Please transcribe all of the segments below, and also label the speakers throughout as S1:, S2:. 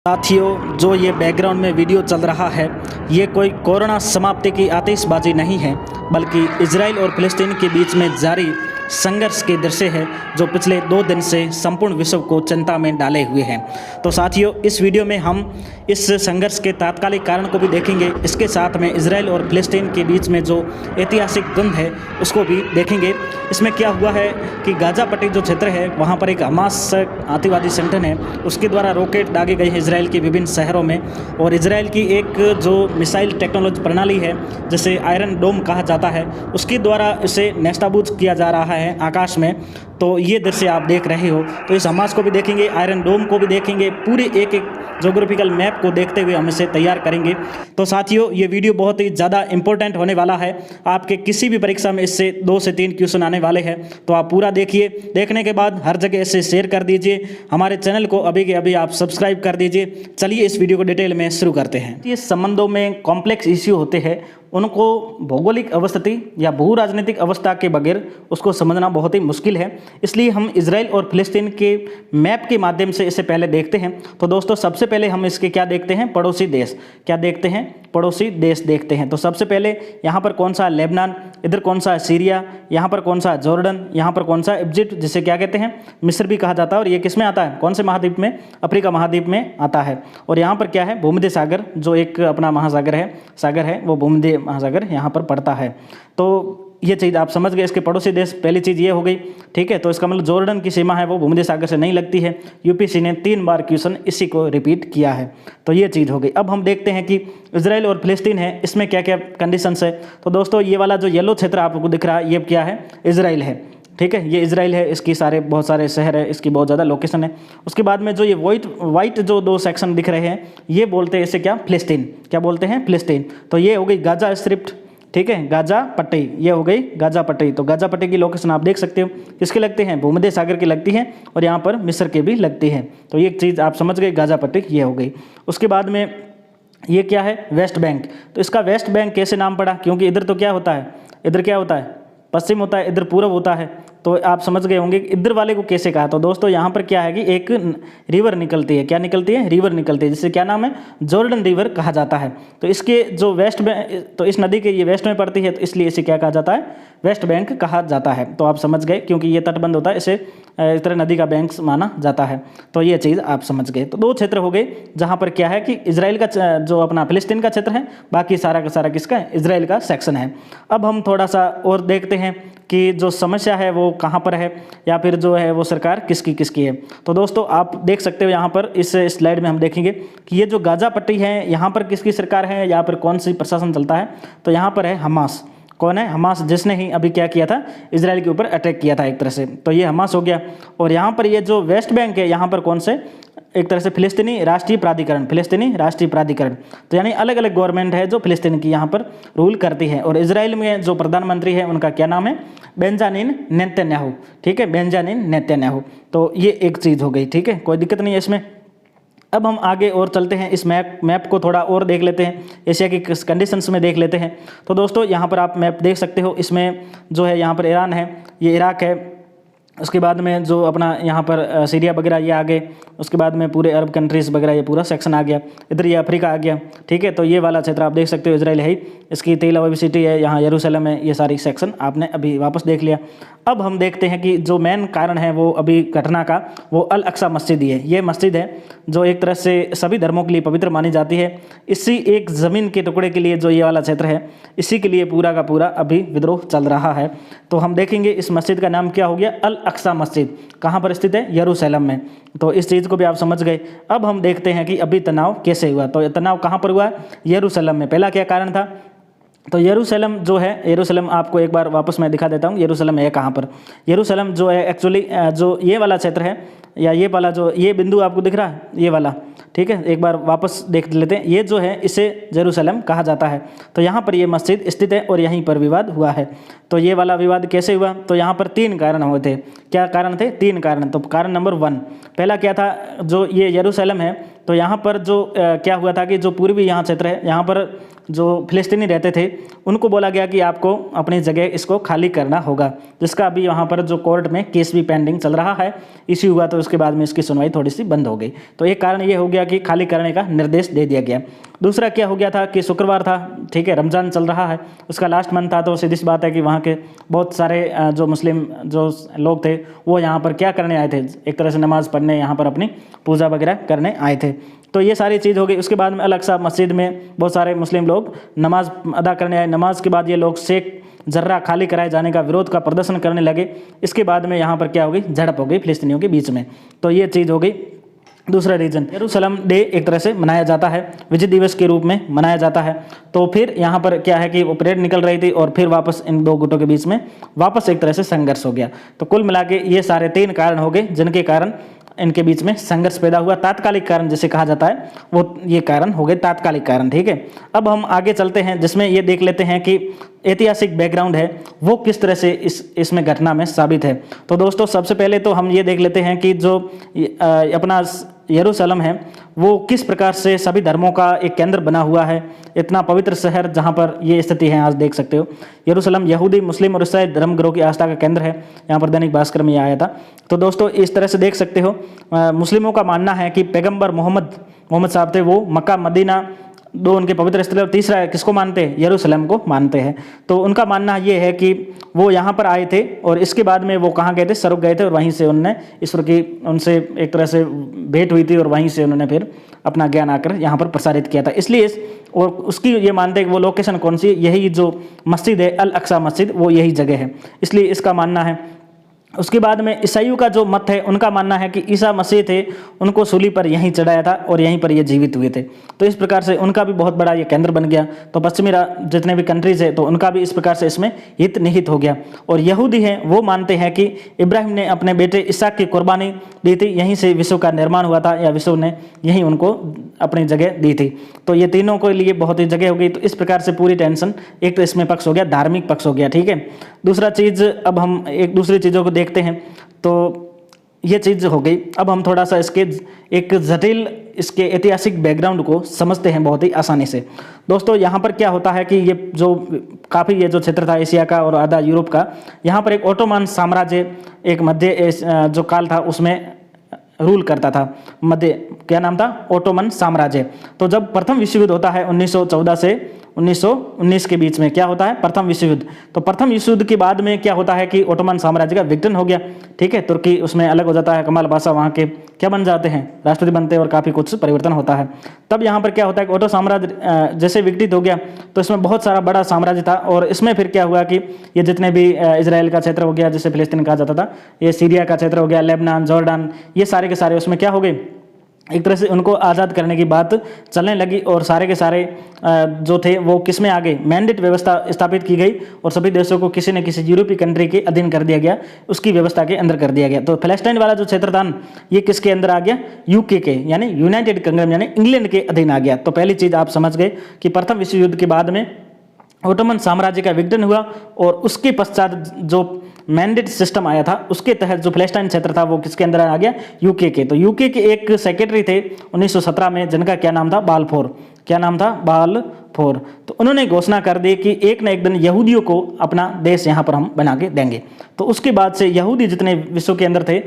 S1: साथियों, जो ये बैकग्राउंड में वीडियो चल रहा है, ये कोई कोरोना समाप्ति की आतिशबाजी नहीं है, बल्कि इजराइल और फिलिस्तीन के बीच में जारी संघर्ष के दृश्य है, जो पिछले 2 दिन से संपूर्ण विश्व को चिंता में डाले हुए हैं। तो साथियों, इस वीडियो में हम इस संघर्ष के तात्कालिक कारण को भी देखेंगे, इसके साथ में इजराइल और फिलिस्तीन के बीच में जो ऐतिहासिक द्वंद्व है उसको भी देखेंगे। इसमें क्या हुआ है कि गाजा पट्टी जो क्षेत्र है, वहाँ पर एक हमास आतंकवादी संगठन है, उसके द्वारा रॉकेट दागे गए हैं इजराइल के विभिन्न शहरों में। और इजराइल की एक जो मिसाइल टेक्नोलॉजी प्रणाली है, जिसे आयरन डोम कहा जाता है, उसके द्वारा इसे नेस्ताबूद किया जा रहा है आकाश में। तो ये दृश्य आप देख रहे हो। तो इस हमास को भी देखेंगे, आयरन डोम को भी देखेंगे, पूरे एक एक ज्योग्राफिकल मैप को देखते हुए हम इसे तैयार करेंगे। तो साथियों, ये वीडियो बहुत ही ज़्यादा इंपॉर्टेंट होने वाला है। आपके किसी भी परीक्षा में इससे 2 से 3 क्वेश्चन आने वाले हैं, तो आप पूरा देखिए। देखने के बाद हर जगह इसे शेयर कर दीजिए। हमारे चैनल को अभी के अभी आप सब्सक्राइब कर दीजिए। चलिए इस वीडियो को डिटेल में शुरू करते हैं। ये संबंधों में कॉम्प्लेक्स इश्यू होते हैं, उनको भौगोलिक अवस्थिति या भू राजनीतिक अवस्था के बगैर उसको समझना बहुत ही मुश्किल है। इसलिए हम इजराइल और फिलिस्तीन के मैप के माध्यम से इसे पहले देखते हैं। तो दोस्तों, सबसे पहले हम इसके क्या देखते हैं, पड़ोसी देश। क्या देखते हैं? पड़ोसी देश देखते हैं। तो सबसे पहले यहाँ पर कौन सा है? लेबनान। इधर कौन सा है? सीरिया। यहाँ पर कौन सा है? जॉर्डन। यहाँ पर कौन सा है? इजिप्ट, जिसे क्या कहते हैं? मिस्र भी कहा जाता है। और ये किस में आता है? कौन से महाद्वीप में? अफ्रीका महाद्वीप में आता है। और यहाँ पर क्या है? भूमध्य सागर, जो एक अपना महासागर है, वो भूमध्य महासागर यहाँ पर पड़ता है। तो ये चीज़ आप समझ गए। इसके पड़ोसी देश, पहली चीज़ ये हो गई, ठीक है। तो इसका मतलब जॉर्डन की सीमा है वो भूमध्य सागर से नहीं लगती है। यूपीएससी ने 3 बार क्वेश्चन इसी को रिपीट किया है। तो ये चीज़ हो गई। अब हम देखते हैं कि इजराइल और फिलिस्तीन है, इसमें क्या क्या कंडीशंस है। तो दोस्तों, ये वाला जो येलो क्षेत्र आपको दिख रहा है, ये क्या है? इजराइल है, ठीक है। ये इजराइल है, इसकी बहुत सारे शहर है, इसकी बहुत ज़्यादा लोकेशन है। उसके बाद में जो ये वाइट जो 2 सेक्शन दिख रहे हैं, ये बोलते हैं इसे क्या? फिलिस्तीन। क्या बोलते हैं? फिलिस्तीन। तो ये हो गई गाजा स्ट्रिप, ठीक है, गाजा पट्टी। ये हो गई गाजा पट्टी। तो गाजा पट्टी की लोकेशन आप देख सकते हो, किसके लगते हैं? भूमध्य सागर की लगती है, और यहाँ पर मिस्र के भी लगती है। तो ये चीज़ आप समझ गए, गाजा पट्टी ये हो गई। उसके बाद में ये क्या है? West Bank. तो इसका वेस्ट बैंक कैसे नाम पड़ा? क्योंकि इधर तो क्या होता है? इधर क्या होता है? पश्चिम होता है, इधर पूरब होता है। तो आप समझ गए होंगे इधर वाले को कैसे कहा। तो दोस्तों, यहाँ पर क्या है कि एक रिवर निकलती है। क्या निकलती है? रिवर निकलती है, जिससे क्या नाम है? जॉर्डन रिवर कहा जाता है। तो इसके जो वेस्ट में, तो इस नदी के ये वेस्ट में पड़ती है, तो इसलिए इसे क्या कहा जाता है? वेस्ट बैंक कहा जाता है। तो आप समझ गए, क्योंकि ये तटबंध होता है, इसे इस तरह नदी का बैंक माना जाता है। तो ये चीज़ आप समझ गए। तो 2 क्षेत्र हो गए, जहाँ पर क्या है कि इजराइल का जो अपना फिलिस्तीन का क्षेत्र है, बाकी सारा का सारा किसका है? इजराइल का सेक्शन है। अब हम थोड़ा सा और देखते हैं कि जो समस्या है वो कहाँ पर है, या फिर जो है वो सरकार किसकी है। तो दोस्तों, आप देख सकते हो यहाँ पर इस स्लाइड में हम देखेंगे कि ये जो गाजा पट्टी है, यहाँ पर किसकी सरकार है, यहाँ पर कौन सी प्रशासन चलता है। तो यहाँ पर है हमास। कौन है? हमास, जिसने ही अभी क्या किया था? इजराइल के ऊपर अटैक किया था एक तरह से। तो ये हमास हो गया। और यहाँ पर ये जो वेस्ट बैंक है, यहाँ पर कौन से? एक तरह से फिलिस्तीनी राष्ट्रीय प्राधिकरण। तो यानी अलग अलग गवर्नमेंट है जो फिलिस्तीन की यहाँ पर रूल करती है। और इजराइल में जो प्रधानमंत्री है, उनका क्या नाम है? बेंजामिन नेतन्याहू, ठीक है, बेंजामिन नेतन्याहू। तो ये एक चीज़ हो गई, ठीक है, कोई दिक्कत नहीं है इसमें। अब हम आगे और चलते हैं, इस मैप को थोड़ा और देख लेते हैं, एशिया की कंडीशंस में देख लेते हैं। तो दोस्तों, यहाँ पर आप मैप देख सकते हो। इसमें जो है, यहाँ पर ईरान है, ये इराक है। उसके बाद में जो अपना यहाँ पर सीरिया वगैरह ये आ गए। उसके बाद में पूरे अरब कंट्रीज़ वगैरह ये पूरा सेक्शन आ गया। इधर ये अफ्रीका आ गया, ठीक है। तो ये वाला क्षेत्र आप देख सकते हो, इजराइल है ही। इसकी तेल अवीव सिटी है, यहाँ यरूशलेम है। ये सारी सेक्शन आपने अभी वापस देख लिया। अब हम देखते हैं कि जो मेन कारण है वो अभी घटना का, वो अल अक्सा मस्जिद ही है। ये मस्जिद है जो एक तरह से सभी धर्मों के लिए पवित्र मानी जाती है। इसी एक ज़मीन के टुकड़े के लिए जो ये वाला क्षेत्र है, इसी के लिए पूरा का पूरा अभी विद्रोह चल रहा है। तो हम देखेंगे इस मस्जिद का नाम क्या हो गया? अल अक्सा मस्जिद। कहाँ पर स्थित है? यरूशलेम में। तो इस चीज़ को भी आप समझ गए। अब हम देखते हैं कि अभी तनाव कैसे हुआ। तो तनाव कहाँ पर हुआ? यरूशलेम में। पहला क्या कारण था? तो यरूशलेम जो है, यरूशलेम आपको एक बार वापस मैं दिखा देता हूँ। यरूशलेम है कहाँ पर? यरूशलेम जो है एक्चुअली जो ये वाला क्षेत्र है, या ये वाला जो ये बिंदु आपको दिख रहा है, ये वाला, ठीक है, एक बार वापस देख लेते हैं। ये जो है, इसे यरूशलेम कहा जाता है। तो यहाँ पर ये मस्जिद स्थित है और यहीं पर विवाद हुआ है। तो ये वाला विवाद कैसे हुआ? तो यहाँ पर 3 कारण हुए थे। क्या कारण थे? 3 कारण। तो कारण नंबर 1, पहला क्या था? जो ये यरूशलेम है, तो यहाँ पर जो क्या हुआ था कि जो पूर्वी यहाँ क्षेत्र है, यहाँ पर जो फिलिस्तीनी रहते थे उनको बोला गया कि आपको अपनी जगह इसको खाली करना होगा, जिसका अभी यहाँ पर जो कोर्ट में केस भी पेंडिंग चल रहा है। इश्यू हुआ तो उसके बाद में इसकी सुनवाई थोड़ी सी बंद हो गई। तो एक कारण ये हो गया कि खाली करने का निर्देश दे दिया गया। दूसरा क्या हो गया था कि शुक्रवार था, ठीक है, रमज़ान चल रहा है, उसका लास्ट मंथ था, तो सीधी सी बात है कि वहाँ के बहुत सारे जो मुस्लिम जो लोग थे वो यहाँ पर क्या करने आए थे, एक तरह से नमाज़ पढ़ने, यहाँ पर अपनी पूजा वगैरह करने आए थे। तो ये सारी चीज़ हो गई। उसके बाद में अल-अक़सा मस्जिद में बहुत सारे मुस्लिम लोग नमाज़ अदा करने आए। नमाज के बाद ये लोग शेख जर्रा खाली कराए जाने का विरोध का प्रदर्शन करने लगे। इसके बाद में यहाँ पर क्या हो गई, झड़प हो गई फिलिस्तीनियों के बीच में। तो ये चीज़ हो गई। दूसरा रीजन, यरूशलेम डे एक तरह से मनाया जाता है, विजय दिवस के रूप में मनाया जाता है। तो फिर यहाँ पर क्या है कि वो परेड निकल रही थी और फिर वापस इन दो गुटों के बीच में वापस एक तरह से संघर्ष हो गया। तो कुल मिला के ये सारे 3 कारण हो गए जिनके कारण इनके बीच में संघर्ष पैदा हुआ। तात्कालिक कारण जिसे कहा जाता है वो ये कारण हो गए तात्कालिक कारण, ठीक है। अब हम आगे चलते हैं जिसमें ये देख लेते हैं कि ऐतिहासिक बैकग्राउंड है वो किस तरह से इसमें घटना में साबित है। तो दोस्तों सबसे पहले तो हम ये देख लेते हैं कि जो अपना यरूशलेम है वो किस प्रकार से सभी धर्मों का एक केंद्र बना हुआ है, इतना पवित्र शहर जहाँ पर ये स्थिति है। आज देख सकते हो यरूशलेम यहूदी, मुस्लिम और ईसाई धर्म ग्रोह की आस्था का केंद्र है। यहाँ पर दैनिक भास्कर में ये आया था। तो दोस्तों इस तरह से देख सकते हो मुस्लिमों का मानना है कि पैगंबर मोहम्मद साहब थे वो मक्का मदीना 2 उनके पवित्र स्थल, और तीसरा किसको मानते हैं, यरूशलेम को मानते हैं। तो उनका मानना ये है कि वो यहाँ पर आए थे और इसके बाद में वो कहाँ गए थे, सरुक गए थे, और वहीं से उन्होंने ईश्वर की उनसे एक तरह से भेंट हुई थी और वहीं से उन्होंने फिर अपना ज्ञान आकर यहाँ पर प्रसारित किया था। इसलिए और उसकी ये मानते हैं कि वो लोकेशन कौन सी, यही जो मस्जिद है अल-अक़सा मस्जिद वो यही जगह है, इसलिए इसका मानना है। उसके बाद में ईसाइयों का जो मत है उनका मानना है कि ईसा मसीह थे, उनको सूली पर यहीं चढ़ाया था और यहीं पर ये जीवित हुए थे। तो इस प्रकार से उनका भी बहुत बड़ा ये केंद्र बन गया। तो पश्चिमी जितने भी कंट्रीज़ है तो उनका भी इस प्रकार से इसमें हित निहित हो गया। और यहूदी हैं वो मानते हैं कि इब्राहिम ने अपने बेटे इसहाक की कुर्बानी दी थी, यहीं से विश्व का निर्माण हुआ था, या विश्व ने यहीं उनको अपनी जगह दी थी। तो ये तीनों के लिए बहुत ही जगह हो गई। तो इस प्रकार से पूरी टेंशन एक तो इसमें पक्ष हो गया, धार्मिक पक्ष हो गया, ठीक है। दूसरा चीज़, अब हम एक दूसरी चीज़ों को देखते हैं। तो ये चीज़ हो गई। अब हम थोड़ा सा इसके एक जटिल इसके ऐतिहासिक बैकग्राउंड को समझते हैं बहुत ही आसानी से। दोस्तों यहाँ पर क्या होता है कि ये जो काफ़ी ये जो क्षेत्र था एशिया का और आधा यूरोप का, यहाँ पर एक ओटोमन साम्राज्य एक मध्य जो काल था उसमें रूल करता था। मध्य क्या नाम था, ओटोमन साम्राज्य। तो जब प्रथम विश्व युद्ध होता है 1914 से 1919 के बीच में क्या होता है, प्रथम विश्व युद्ध। तो प्रथम विश्व युद्ध के बाद में क्या होता है कि ओटोमन साम्राज्य का विघटन हो गया, ठीक है। तुर्की उसमें अलग हो जाता है, कमाल पाशा वहाँ के क्या बन जाते हैं, राष्ट्रपति बनते हैं और काफ़ी कुछ परिवर्तन होता है। तब यहाँ पर क्या होता है कि ओटो साम्राज्य जैसे विघटित हो गया तो इसमें बहुत सारा बड़ा साम्राज्य था। और इसमें फिर क्या हुआ कि ये जितने भी इजराइल का क्षेत्र हो गया जिसे फिलिस्तीन कहा जाता था, ये सीरिया का क्षेत्र हो गया, लेबनान, जॉर्डान, ये सारे के सारे उसमें क्या हो गए, एक तरह से उनको आज़ाद करने की बात चलने लगी। और सारे के सारे जो थे वो किस में आ गए, मैंडेट व्यवस्था स्थापित की गई और सभी देशों को किसी न किसी यूरोपीय कंट्री के अधीन कर दिया गया, उसकी व्यवस्था के अंदर कर दिया गया। तो फलस्तीन वाला जो क्षेत्र था ये किसके अंदर आ गया, यूके के यानी यूनाइटेड किंगडम यानी इंग्लैंड के अधीन आ गया। तो पहली चीज़ आप समझ गए कि प्रथम विश्व युद्ध के बाद में ओटोमन साम्राज्य का विघटन हुआ और उसके पश्चात जो मैंडेट सिस्टम आया था उसके तहत जो फलस्तीन क्षेत्र था वो किसके अंदर आ गया, यूके के। तो यूके के एक सेक्रेटरी थे 1917 में जिनका क्या नाम था, बालफोर। क्या नाम था, बालफोर। तो उन्होंने घोषणा कर दी कि एक न एक दिन यहूदियों को अपना देश यहाँ पर हम बना के देंगे। तो उसके बाद से यहूदी जितने विश्व के अंदर थे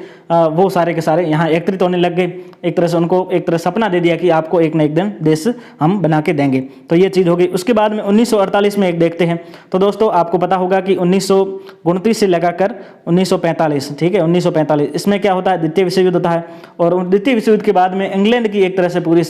S1: वो सारे के सारे यहाँ एकत्रित होने लग गए। एक तरह से उनको एक तरह सपना दे दिया कि आपको एक न एक दिन देश हम बना के देंगे। तो ये चीज़ हो गई। उसके बाद में 1948 में एक देखते हैं। तो दोस्तों आपको पता होगा कि 1929 से लगाकर 1945, ठीक है, 1945 इसमें क्या होता है, द्वितीय विश्व युद्ध होता है। और द्वितीय विश्व युद्ध के बाद में इंग्लैंड की एक तरह से पूरी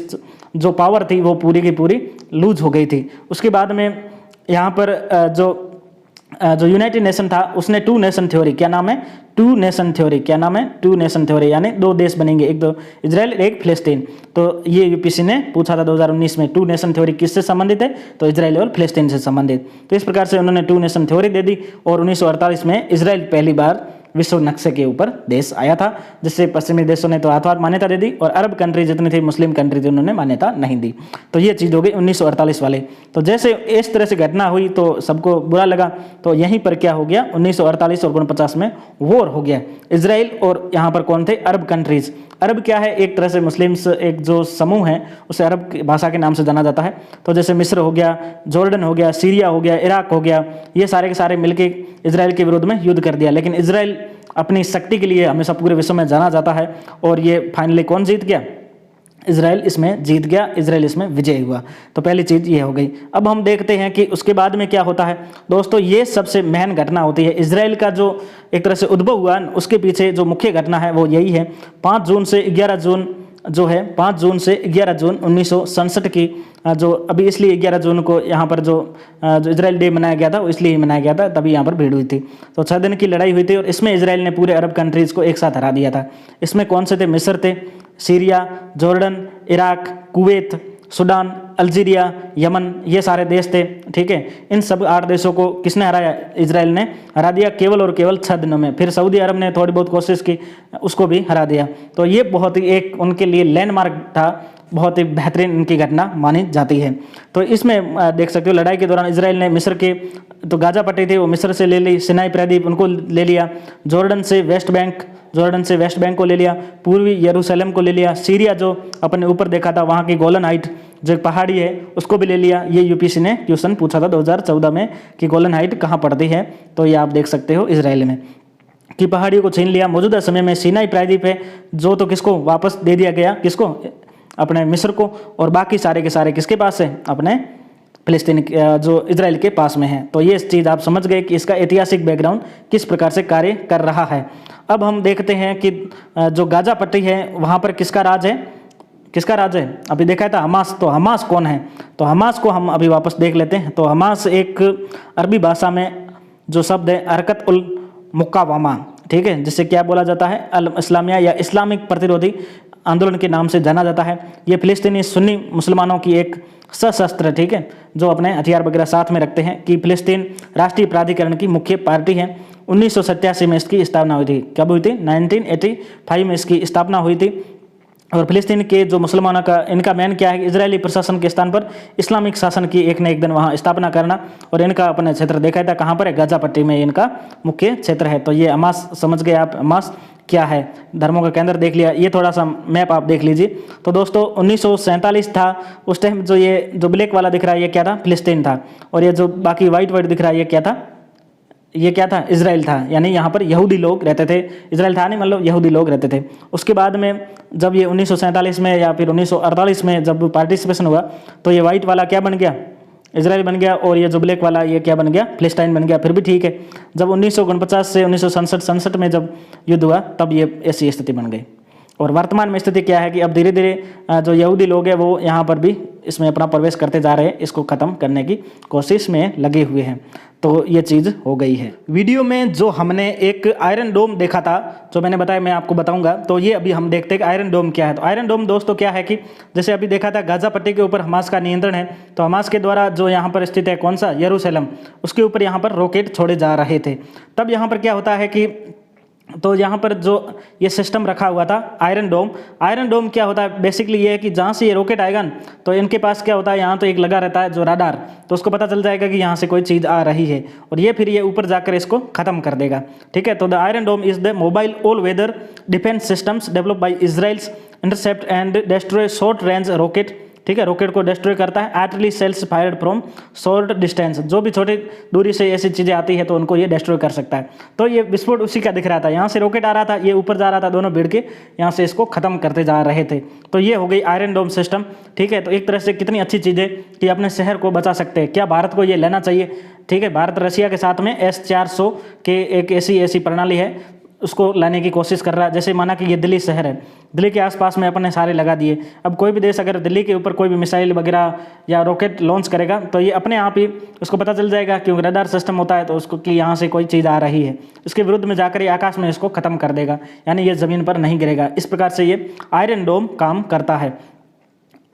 S1: जो पावर थी वो पूरी की पूरी लूज हो गई थी। उसके बाद में यहाँ पर जो यूनाइटेड नेशन था उसने 2 नेशन थ्योरी, क्या नाम है, 2 नेशन थ्योरी, क्या नाम है, 2 नेशन थ्योरी, यानी 2 देश बनेंगे, एक तो इजराइल एक फिलिस्तीन। तो ये यूपीसी ने पूछा था 2019 में 2 नेशन थ्योरी किससे संबंधित है, तो इजराइल और फिलिस्तीन से संबंधित। तो इस प्रकार से उन्होंने 2 नेशन थ्योरी दे दी और 1948 में इजराइल पहली बार विश्व नक्शे के ऊपर देश आया था, जिससे पश्चिमी देशों ने तो हाथों-हाथ मान्यता दे दी और अरब कंट्री जितनी थी, मुस्लिम कंट्री थी, उन्होंने मान्यता नहीं दी। तो ये चीज़ हो गई 1948 वाले। तो जैसे इस तरह से घटना हुई तो सबको बुरा लगा। तो यहीं पर क्या हो गया, 1948 और 49 में वॉर हो गया। इजराइल और यहाँ पर कौन थे, अरब कंट्रीज। अरब क्या है, एक तरह से मुस्लिम्स एक जो समूह है उसे अरब की भाषा के नाम से जाना जाता है। तो जैसे मिस्र हो गया, जॉर्डन हो गया, सीरिया हो गया, इराक हो गया, ये सारे के सारे मिलके इजराइल के विरोध में युद्ध कर दिया। लेकिन इजराइल अपनी शक्ति के लिए हमेशा पूरे विश्व में जाना जाता है और ये फाइनली कौन जीत गया? इजराइल इसमें जीत गया, इजराइल इसमें विजय हुआ। तो पहली चीज़ ये हो गई। अब हम देखते हैं कि उसके बाद में क्या होता है। दोस्तों ये सबसे महन घटना होती है। इजराइल का जो एक तरह से उद्भव हुआ, उसके पीछे जो मुख्य घटना है वो यही है। 5 जून से 11 जून जो है, 5 जून से 11 जून 1967 की, जो अभी इसलिए 11 जून को यहाँ पर जो इजराइल डे मनाया गया था वो इसलिए मनाया गया था, तभी यहाँ पर भीड़ हुई थी। तो 6 दिन की लड़ाई हुई थी और इसमें इजराइल ने पूरे अरब कंट्रीज़ को एक साथ हरा दिया था। इसमें कौन से थे? मिस्र थे, Syria, Jordan, Iraq, Kuwait, Sudan, Algeria, Yemen, ये सारे देश थे। ठीक है, इन सब 8 देशों को किसने हराया? इजराइल ने हरा दिया, केवल और केवल 6 दिनों में। फिर सऊदी अरब ने थोड़ी बहुत कोशिश की, उसको भी हरा दिया। तो ये बहुत ही एक उनके लिए लैंडमार्क था, बहुत ही बेहतरीन इनकी घटना मानी जाती है। तो इसमें देख सकते हो लड़ाई के दौरान इजराइल ने मिस्र के तो गाजा पट्टी थी वो मिस्र से ले ली, सिनाई प्रायद्वीप उनको ले लिया, जॉर्डन से वेस्ट बैंक को ले लिया, पूर्वी यरूशलेम को ले लिया, सीरिया जो अपने ऊपर देखा था वहाँ की गोलन हाइट जो एक पहाड़ी है उसको भी ले लिया। ये यूपीएससी ने क्वेश्चन पूछा था 2014 में कि गोलन हाइट कहाँ पड़ती है, तो ये आप देख सकते हो इजराइल में कि पहाड़ियों को छीन लिया। मौजूदा समय में सिनाई प्रायद्वीप है जो तो किसको वापस दे दिया गया, किसको? अपने मिस्र को, और बाकी सारे के सारे किसके पास है? अपने फिलिस्तीन जो इजराइल के पास में है। तो ये चीज़ आप समझ गए कि इसका ऐतिहासिक बैकग्राउंड किस प्रकार से कार्य कर रहा है। अब हम देखते हैं कि जो गाजा पट्टी है वहाँ पर किसका राज है? किसका राज है? अभी देखा था हमास। तो हमास कौन है? तो हमास को हम अभी वापस देख लेते हैं। तो हमास एक अरबी भाषा में जो शब्द है हरकत उल मुकावामा, ठीक है, जिससे क्या बोला जाता है? अल इस्लामिया या इस्लामिक प्रतिरोधी आंदोलन के नाम से जाना जाता है। ये फिलिस्तीनी सुन्नी मुसलमानों की एक सशस्त्र, ठीक है, जो अपने हथियार वगैरह साथ में रखते हैं कि फिलिस्तीन राष्ट्रीय प्राधिकरण की मुख्य पार्टी है। 1987 में इसकी स्थापना हुई थी। कब हुई थी? 1985 में इसकी स्थापना हुई थी। और फिलिस्तीन के जो मुसलमानों का इनका मैन क्या है कि इजरायली प्रशासन के स्थान पर इस्लामिक शासन की एक न एक दिन वहाँ स्थापना करना, और इनका अपने क्षेत्र देखा था कहाँ पर है? गाजा पट्टी में इनका मुख्य क्षेत्र है। तो ये हमास समझ गए आप, हमास क्या है? धर्मों का केंद्र देख लिया। ये थोड़ा सा मैप आप देख लीजिए। तो दोस्तों 1947 था उस टाइम, जो ये जो ब्लैक वाला दिख रहा है ये क्या था? फिलिस्तीन था। और ये जो बाकी वाइट दिख रहा है ये क्या था? ये क्या था? इजराइल था। यानी यहाँ पर यहूदी लोग रहते थे, इजराइल था नहीं, मतलब यहूदी लोग रहते थे। उसके बाद में जब ये 1947 में या फिर 1948 में जब पार्टिसिपेशन हुआ तो ये वाइट वाला क्या बन गया? इजराइल बन गया, और ये जो ब्लैक वाला ये क्या बन गया? फिलिस्तीन बन गया। फिर भी ठीक है, जब 1949 से 1967 में जब युद्ध हुआ तब ये ऐसी स्थिति बन गई। और वर्तमान में स्थिति क्या है कि अब धीरे धीरे जो यहूदी लोग हैं वो यहाँ पर भी इसमें अपना प्रवेश करते जा रहे हैं, इसको ख़त्म करने की कोशिश में लगे हुए हैं। तो ये चीज़ हो गई है। वीडियो में जो हमने एक आयरन डोम देखा था, जो मैंने बताया मैं आपको बताऊंगा, तो ये अभी हम देखते हैं कि आयरन डोम क्या है। तो आयरन डोम दोस्तों क्या है कि जैसे अभी देखा था गाजा पट्टी के ऊपर हमास का नियंत्रण है, तो हमास के द्वारा जो यहाँ पर स्थित है कौन सा? यरूशलेम, उसके ऊपर यहाँ पर रॉकेट छोड़े जा रहे थे। तब यहाँ पर क्या होता है कि तो यहाँ पर जो ये सिस्टम रखा हुआ था आयरन डोम क्या होता है? बेसिकली ये है कि जहाँ से ये रॉकेट आएगा न, तो इनके पास क्या होता है, यहाँ तो एक लगा रहता है जो राडार, तो उसको पता चल जाएगा कि यहाँ से कोई चीज़ आ रही है, और ये फिर ये ऊपर जाकर इसको खत्म कर देगा। ठीक है, तो the Iron Dome is the mobile all weather defence systems develop by Israel's intercept and destroy short range rocket. ठीक है, रॉकेट को डिस्ट्रॉय करता है। Artillery shells fired from short distance, जो भी छोटी दूरी से ऐसी चीज़ें आती है तो उनको ये डिस्ट्रॉय कर सकता है। तो ये विस्फोट उसी का दिख रहा था, यहाँ से रॉकेट आ रहा था, ये ऊपर जा रहा था, दोनों भिड़ के यहाँ से इसको खत्म करते जा रहे थे। तो ये हो गई आयरन डोम सिस्टम। ठीक है, तो एक तरह से कितनी अच्छी चीज़ है कि अपने शहर को बचा सकते हैं। क्या भारत को ये लेना चाहिए? ठीक है, भारत रशिया के साथ में S-400 के एक ऐसी प्रणाली है, उसको लाने की कोशिश कर रहा है। जैसे माना कि ये दिल्ली शहर है, दिल्ली के आसपास में अपने सारे लगा दिए। अब कोई भी देश अगर दिल्ली के ऊपर कोई भी मिसाइल वगैरह या रॉकेट लॉन्च करेगा तो ये अपने आप ही उसको पता चल जाएगा, क्योंकि रडार सिस्टम होता है, तो उसको कि यहाँ से कोई चीज़ आ रही है, इसके विरुद्ध में जाकर ये आकाश में इसको खत्म कर देगा, यानी ये ज़मीन पर नहीं गिरेगा। इस प्रकार से ये आयरन डोम काम करता है।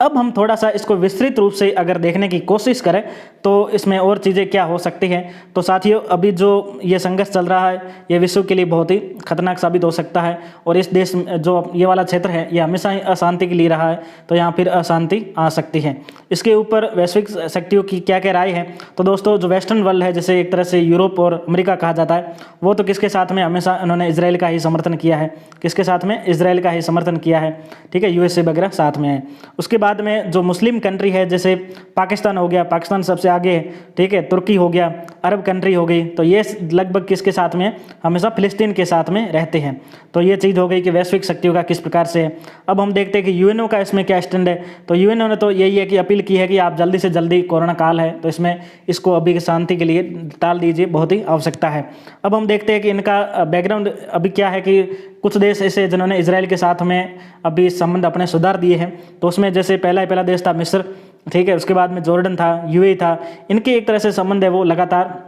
S1: अब हम थोड़ा सा इसको विस्तृत रूप से अगर देखने की कोशिश करें तो इसमें और चीज़ें क्या हो सकती हैं। तो साथियों, अभी जो ये संघर्ष चल रहा है ये विश्व के लिए बहुत ही खतरनाक साबित हो सकता है, और इस देश में जो ये वाला क्षेत्र है ये हमेशा ही अशांति के लिए रहा है, तो यहाँ फिर अशांति आ सकती है। इसके ऊपर वैश्विक शक्तियों की क्या क्या राय है। तो दोस्तों, जो वेस्टर्न वर्ल्ड है, जैसे एक तरह से यूरोप और अमेरिका कहा जाता है, वो तो किसके साथ में हमेशा उन्होंने इजराइल का ही समर्थन किया है। किसके साथ में? इजराइल का ही समर्थन किया है। ठीक है, यूएसए वगैरह साथ में है। उसके बाद में जो मुस्लिम कंट्री है, जैसे पाकिस्तान हो गया, पाकिस्तान सबसे आगे है। ठीक है, तुर्की हो गया, अरब कंट्री हो गई, तो ये लगभग किसके साथ में? हमेशा फिलिस्तीन के साथ में रहते हैं। तो ये चीज़ हो गई कि वैश्विक शक्तियों का किस प्रकार से है। अब हम देखते हैं कि यूएनओ का इसमें क्या स्टैंड है। तो यूएनओ ने तो यही है कि अपील की है कि आप जल्दी से जल्दी, कोरोना काल है तो इसमें इसको अभी की शांति के लिए टाल दीजिए, बहुत ही आवश्यकता है। अब हम देखते हैं कि इनका बैकग्राउंड अभी क्या है कि कुछ देश ऐसे जिन्होंने इजराइल के साथ में अभी संबंध अपने सुधार दिए हैं। तो उसमें जैसे पहला देश था मिस्र, ठीक है, उसके बाद में जॉर्डन था, यूएई था। इनके एक तरह से संबंध है वो लगातार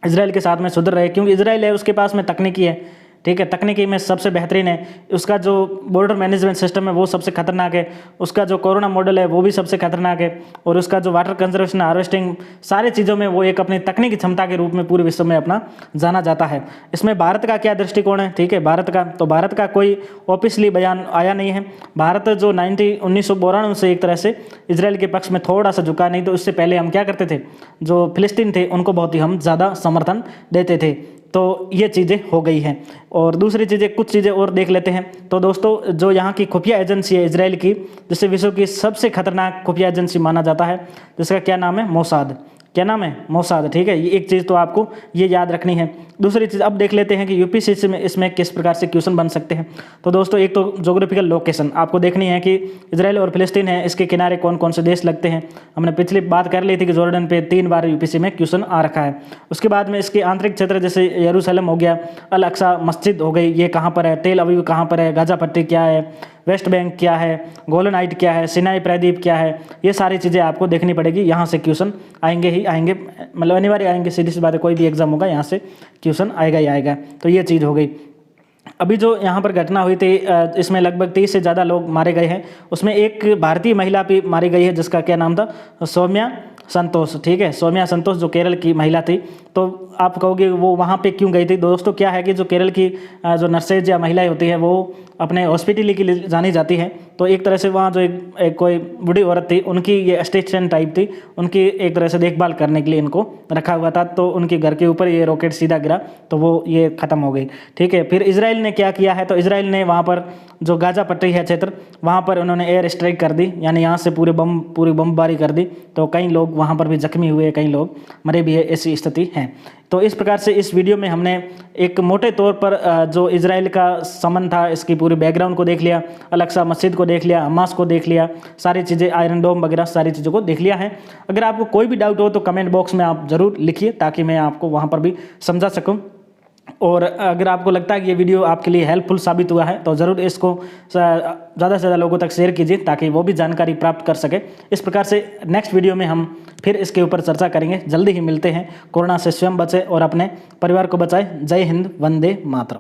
S1: इजराइल के साथ में सुधर रहे, क्योंकि इजराइल है उसके पास में तकनीकी है। ठीक है, तकनीकी में सबसे बेहतरीन है। उसका जो बॉर्डर मैनेजमेंट सिस्टम है वो सबसे खतरनाक है। उसका जो कोरोना मॉडल है वो भी सबसे खतरनाक है। और उसका जो वाटर कंजर्वेशन, हार्वेस्टिंग, सारी चीज़ों में वो एक अपनी तकनीकी क्षमता के रूप में पूरे विश्व में अपना जाना जाता है। इसमें भारत का क्या दृष्टिकोण है? ठीक है, भारत का तो भारत का कोई ऑफिशियली बयान आया नहीं है। भारत जो 1992 से एक तरह से इजराइल के पक्ष में थोड़ा सा झुका, नहीं तो उससे पहले हम क्या करते थे, जो फिलिस्तीन थे उनको बहुत ही हम ज़्यादा समर्थन देते थे। तो ये चीज़ें हो गई हैं। और दूसरी चीज़ें, कुछ चीज़ें और देख लेते हैं। तो दोस्तों, जो यहाँ की खुफिया एजेंसी है इजराइल की, जिसे विश्व की सबसे खतरनाक खुफिया एजेंसी माना जाता है, जिसका क्या नाम है? मोसाद। क्या नाम है? मोसाद। ठीक है, ये एक चीज़ तो आपको ये याद रखनी है। दूसरी चीज़ अब देख लेते हैं कि यूपीएससी में इसमें किस प्रकार से क्वेश्चन बन सकते हैं। तो दोस्तों, एक तो ज्योग्राफिकल लोकेशन आपको देखनी है कि इजराइल और फिलिस्तीन है, इसके किनारे कौन कौन से देश लगते हैं। हमने पिछली बात कर ली थी कि जॉर्डन पे 3 बार यूपीएससी में क्वेश्चन आ रखा है। उसके बाद में इसके आंतरिक क्षेत्र, जैसे यरूशलेम हो गया, अल अक्सा मस्जिद हो गई, ये कहाँ पर है, तेल अवीव कहाँ पर है, गाजा पट्टी क्या है, वेस्ट बैंक क्या है, गोलन हाइट क्या है, सिनाई प्रायद्वीप क्या है, ये सारी चीज़ें आपको देखनी पड़ेगी। यहाँ से क्वेश्चन आएंगे ही आएंगे, मतलब अनिवार्य आएंगे, सीधी सी बात है, कोई भी एग्जाम होगा यहाँ से क्वेश्चन आएगा ही आएगा। तो ये चीज़ हो गई। अभी जो यहाँ पर घटना हुई थी, इसमें लगभग 30 से ज़्यादा लोग मारे गए हैं। उसमें एक भारतीय महिला भी मारी गई है, जिसका क्या नाम था? सौम्या संतोष। ठीक है, सौम्या संतोष जो केरल की महिला थी। तो आप कहोगे वो वहाँ पे क्यों गई थी? दोस्तों, क्या है कि जो केरल की जो नर्सेज या महिलाएं होती हैं वो अपने हॉस्पिटलिटी के लिए जानी जाती है। तो एक तरह से वहाँ जो एक कोई बूढ़ी औरत थी, उनकी ये असिस्टेंट टाइप थी, उनकी एक तरह से देखभाल करने के लिए इनको रखा हुआ था। तो उनके घर के ऊपर ये रॉकेट सीधा गिरा, तो वो ये ख़त्म हो गई। ठीक है, फिर इजराइल ने क्या किया है? तो इजराइल ने वहाँ पर जो गाजा पट्टी है क्षेत्र, वहाँ पर उन्होंने एयर स्ट्राइक कर दी, यानी यहाँ से पूरी बमबारी कर दी। तो कई लोग वहाँ पर भी जख्मी हुए, कई लोग मरे भी है, ऐसी स्थिति है। तो इस प्रकार से इस वीडियो में हमने एक मोटे तौर पर जो इजराइल का संबंध था, इसकी पूरी बैकग्राउंड को देख लिया, अल अक्सा मस्जिद को देख लिया, हमास को देख लिया, सारी चीज़ें, आयरन डोम वगैरह सारी चीज़ों को देख लिया है। अगर आपको कोई भी डाउट हो तो कमेंट बॉक्स में आप ज़रूर लिखिए, ताकि मैं आपको वहाँ पर भी समझा सकूँ। और अगर आपको लगता है कि ये वीडियो आपके लिए हेल्पफुल साबित हुआ है तो ज़रूर इसको ज़्यादा से ज़्यादा लोगों तक शेयर कीजिए, ताकि वो भी जानकारी प्राप्त कर सके। इस प्रकार से नेक्स्ट वीडियो में हम फिर इसके ऊपर चर्चा करेंगे। जल्दी ही मिलते हैं। कोरोना से स्वयं बचें और अपने परिवार को बचाएं। जय हिंद, वंदे मातरम।